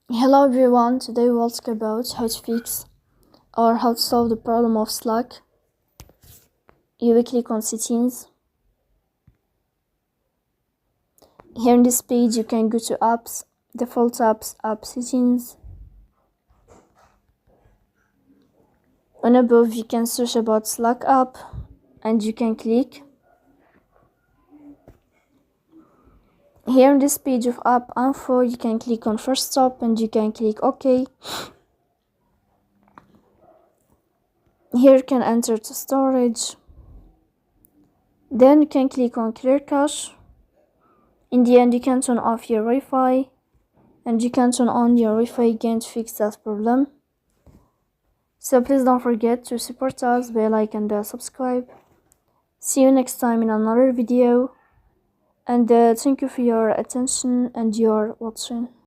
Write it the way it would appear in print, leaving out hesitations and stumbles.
Hello everyone, today we'll talk about how to fix or how to solve the problem of Slack. You will click on settings. Here in this page you can go to apps, default apps, app settings. On above you can search about Slack app and you can click. Here in this page of app info you can click on first stop and you can click OK. Here you can enter to storage. Then you can click on clear cache. In the end you can turn off your Wi-Fi and you can turn on your Wi-Fi again to fix that problem. So please don't forget to support us by like and subscribe. See you next time in another video, and thank you for your attention and your watching.